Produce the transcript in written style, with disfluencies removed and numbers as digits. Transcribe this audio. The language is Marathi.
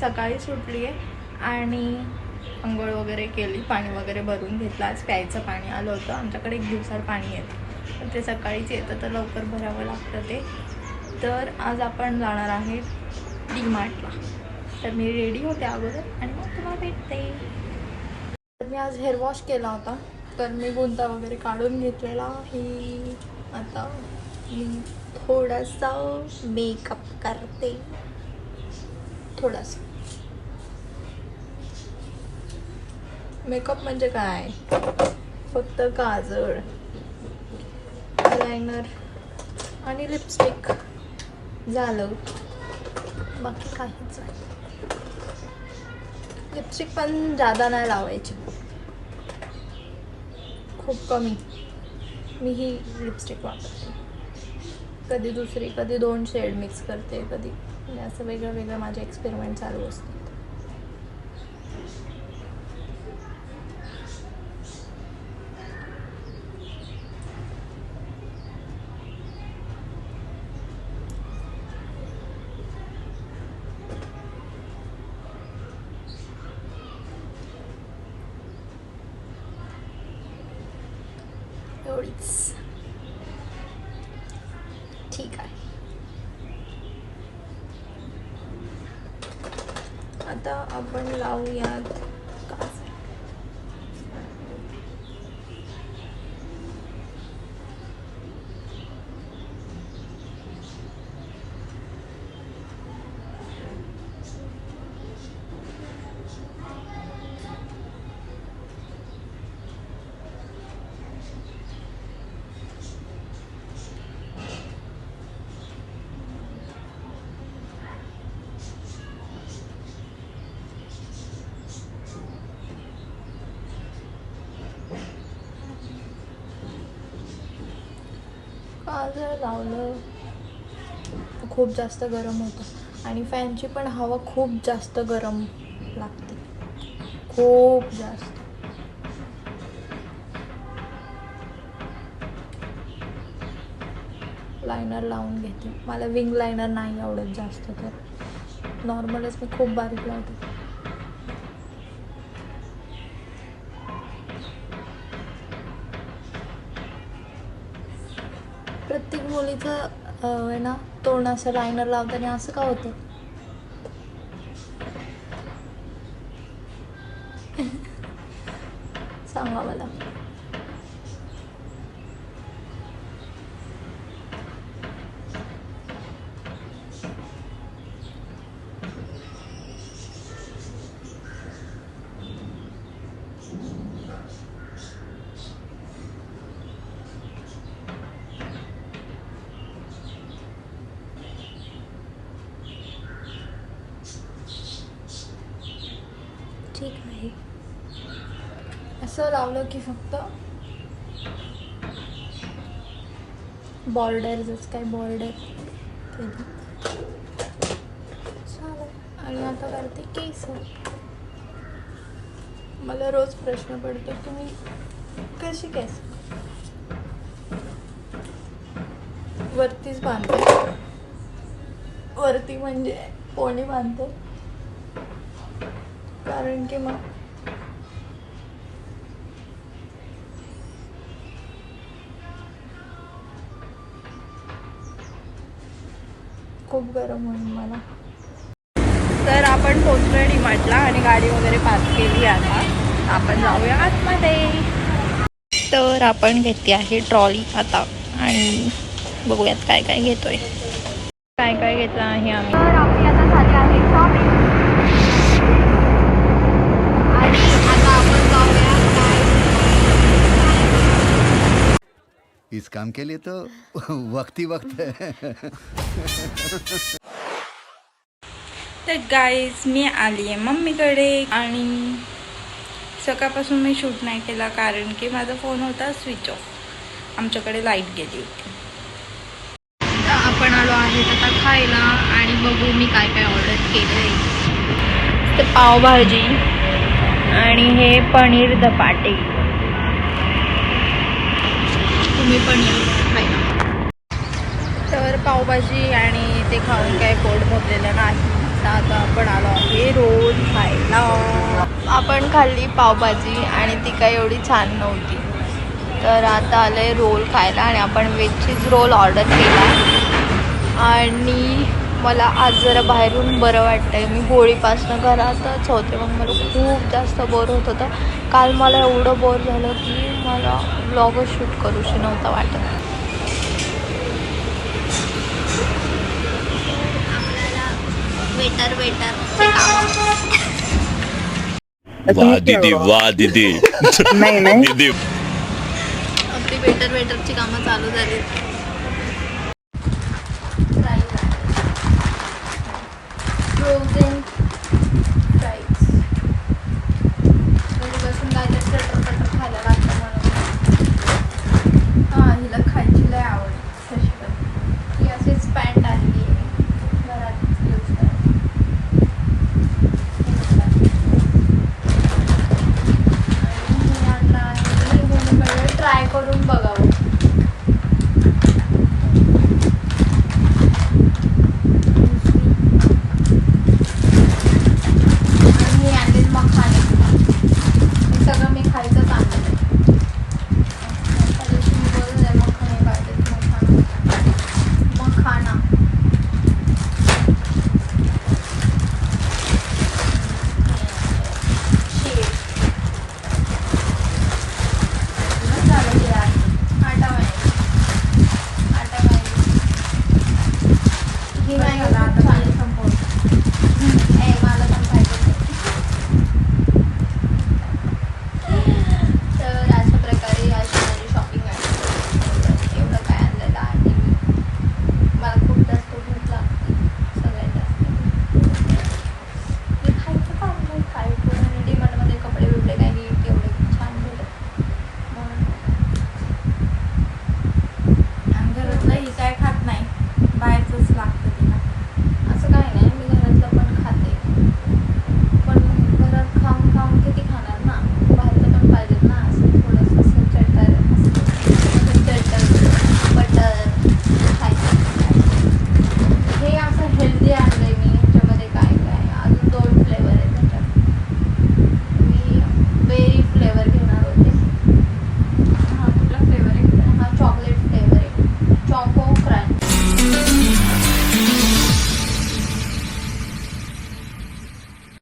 सकाळी सुटली आहे आणि अंघोळ वगैरे केली, पाणी वगैरे भरून घेतलं. आज प्यायचं पाणी आलं होतं, आमच्याकडे 1 दिवसाआड पाणी येतं, तर ते सकाळीच येतं, तर लवकर भरावं लागतं ते. तर आज आपण जाणार आहे डी-मार्टला. तर मी रेडी होते अगोदर आणि मग तुम्हाला भेटते. तर मी आज हेअर वॉश केला होता, तर मी गुंता वगैरे काढून घेतलेला आहे. आता मी थोडासा मेकअप करते, थोडासा. मेकअप म्हणजे काय, फक्त काजळ, आयलायनर आणि लिपस्टिक झालं, बाकी काहीच नाही. लिपस्टिक पण जादा नाही लावायची, खूप कमी. मी ही लिपस्टिक वापरते, कधी दुसरी, कधी 2 शेड मिक्स करते, कधी म्हणजे असं वेगळं वेगळं माझे एक्सपेरिमेंट चालू असतात. एवढीच ठीक आहे. आता आपण लावूयात काजळ. काजळ लावलं, खूप जास्त गरम होतं आणि फॅनची पण हवा खूप जास्त गरम लागते, खूप जास्त. लायनर लावून घेते. मला विंग लायनर नाही आवडत जास्त, तर नॉर्मलच मी खूप बारीक लावते. प्रत्येक मुलीचं आहे ना तोंड असं लायनर लावताना असं का होतं? सांगा मला. ठीक आहे, असं लावलं की फक्त बॉर्डर, जसं काय बॉर्डर केली चालेल. आणि आता करते केस. मला रोज प्रश्न पडतो, तुम्ही कशी केस वरतीच बांधते, वरती म्हणजे पोणी बांधते, कारण की मग खूप गरम होईल मला. तर आपण पोहोचलो डी-मार्टला आणि गाडी वगैरे पार्क केली. आता आपण जाऊया आतमध्ये. तर आपण घेतली आहे ट्रॉली आता आणि बघूयात काय काय घेतोय, काय काय घेतलं आहे आम्ही. तर आपली आता झाली आहे शॉपिंग आणि आता आपण जाऊया इस काम के लिए तो वक्त ही वक्त है. तर गाईज मी आली आहे मम्मीकडे आणि सकाळपासून मी शूट नाही केला कारण की माझा फोन होता स्विच ऑफ, आमच्याकडे लाईट गेली होती. आपण आलो आहे आता खायला आणि बघू मी काय काय ऑर्डर केलं आहे. तर पावभाजी आणि हे पनीर धपाटे, तुम्ही पण या खायला. तर पावभाजी आणि ते खाऊन काय पोट भरलेलं नाही, आता आपण आलो आहे रोल खायला. आपण खाल्ली पावभाजी आणि ती काही एवढी छान नव्हती, तर आता आलंय रोल खायला आणि आपण व्हेज चीज रोल ऑर्डर केला. आणि मला आज जरा बाहेरून बरं वाटतंय. मी होळीपासून घरातच होते, मग मला खूप जास्त बोर होत होतं. काल मला एवढं बोर झालं की मला व्लॉगच शूट करूशी नव्हता वाटत. वेटरचे काम. वाह दीदी, वाह दीदी. नहीं नहीं दीदी. आपली वेटरची कामं चालू झाली. रोज